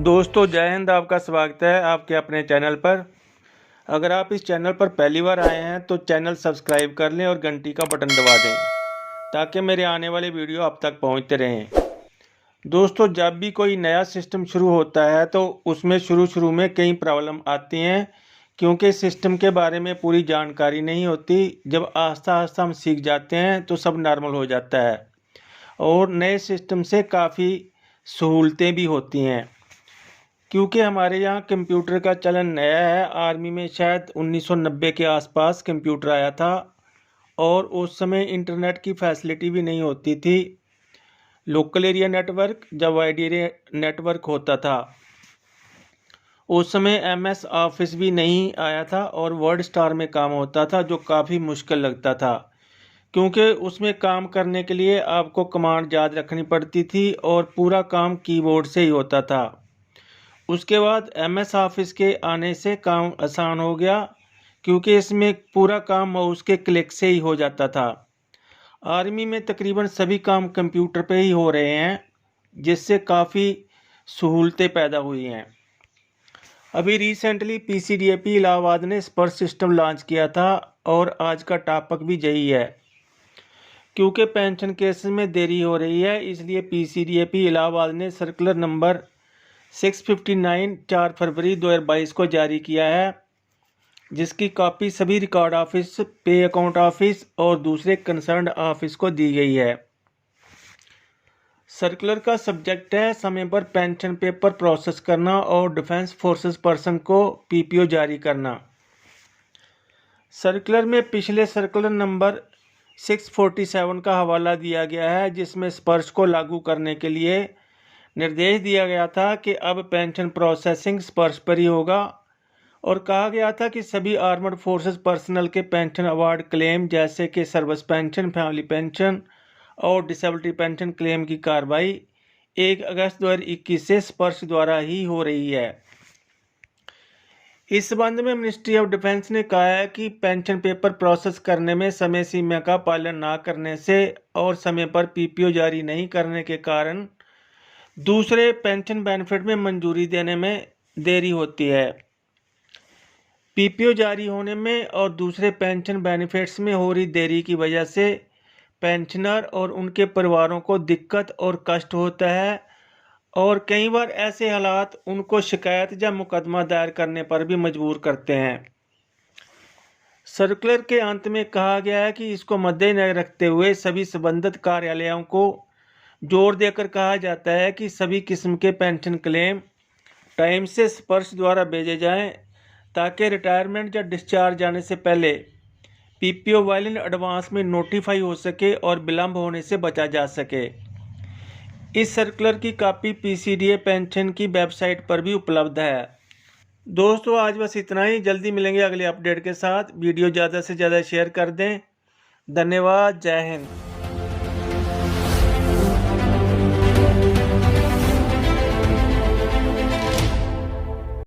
दोस्तों जय हिंद। आपका स्वागत है आपके अपने चैनल पर। अगर आप इस चैनल पर पहली बार आए हैं तो चैनल सब्सक्राइब कर लें और घंटी का बटन दबा दें ताकि मेरे आने वाले वीडियो आप तक पहुंचते रहें। दोस्तों जब भी कोई नया सिस्टम शुरू होता है तो उसमें शुरू में कई प्रॉब्लम आती हैं क्योंकि सिस्टम के बारे में पूरी जानकारी नहीं होती। जब आस्ता आस्ता हम सीख जाते हैं तो सब नॉर्मल हो जाता है और नए सिस्टम से काफ़ी सहूलतें भी होती हैं। क्योंकि हमारे यहाँ कंप्यूटर का चलन नया है। आर्मी में शायद 1990 के आसपास कंप्यूटर आया था और उस समय इंटरनेट की फैसिलिटी भी नहीं होती थी। लोकल एरिया नेटवर्क जब वाइड एरिया नेटवर्क होता था उस समय MS ऑफिस भी नहीं आया था और वर्ड स्टार में काम होता था जो काफ़ी मुश्किल लगता था क्योंकि उसमें काम करने के लिए आपको कमांड याद रखनी पड़ती थी और पूरा काम कीबोर्ड से ही होता था। उसके बाद MS ऑफिस के आने से काम आसान हो गया क्योंकि इसमें पूरा काम माउस के क्लिक से ही हो जाता था। आर्मी में तकरीबन सभी काम कंप्यूटर पे ही हो रहे हैं जिससे काफ़ी सहूलतें पैदा हुई हैं। अभी रिसेंटली PCDAP इलाहाबाद ने स्पर्श सिस्टम लॉन्च किया था और आज का टॉपिक भी यही है। क्योंकि पेंशन केसेस में देरी हो रही है इसलिए PCDAP इलाहाबाद ने सर्कुलर नंबर 659 4 फरवरी 2022 को जारी किया है जिसकी कॉपी सभी रिकॉर्ड ऑफिस, पे अकाउंट ऑफिस और दूसरे कंसर्न्ड ऑफिस को दी गई है। सर्कुलर का सब्जेक्ट है समय पर पेंशन पेपर प्रोसेस करना और डिफेंस फोर्सेस पर्सन को PPO जारी करना। सर्कुलर में पिछले सर्कुलर नंबर 647 का हवाला दिया गया है जिसमें स्पर्श को लागू करने के लिए निर्देश दिया गया था कि अब पेंशन प्रोसेसिंग स्पर्श पर ही होगा और कहा गया था कि सभी आर्मर्ड फोर्सेस पर्सनल के पेंशन अवार्ड क्लेम जैसे कि सर्विस पेंशन, फैमिली पेंशन और डिसेबिलिटी पेंशन क्लेम की कार्रवाई 1 अगस्त 2021 से स्पर्श द्वारा ही हो रही है। इस संबंध में मिनिस्ट्री ऑफ डिफेंस ने कहा है कि पेंशन पेपर प्रोसेस करने में समय सीमा का पालन न करने से और समय पर PPO जारी नहीं करने के कारण दूसरे पेंशन बेनिफिट में मंजूरी देने में देरी होती है। PPO जारी होने में और दूसरे पेंशन बेनिफिट्स में हो रही देरी की वजह से पेंशनर और उनके परिवारों को दिक्कत और कष्ट होता है और कई बार ऐसे हालात उनको शिकायत या मुकदमा दायर करने पर भी मजबूर करते हैं। सर्कुलर के अंत में कहा गया है कि इसको मद्देनजर रखते हुए सभी संबंधित कार्यालयों को जोर देकर कहा जाता है कि सभी किस्म के पेंशन क्लेम टाइम से स्पर्श द्वारा भेजे जाएं ताकि रिटायरमेंट या डिस्चार्ज जाने से पहले PPO वेल इन एडवांस में नोटिफाई हो सके और विलम्ब होने से बचा जा सके। इस सर्कुलर की कॉपी PCDA पेंशन की वेबसाइट पर भी उपलब्ध है। दोस्तों आज बस इतना ही। जल्दी मिलेंगे अगले अपडेट के साथ। वीडियो ज़्यादा से ज़्यादा शेयर कर दें। धन्यवाद। जय हिंद।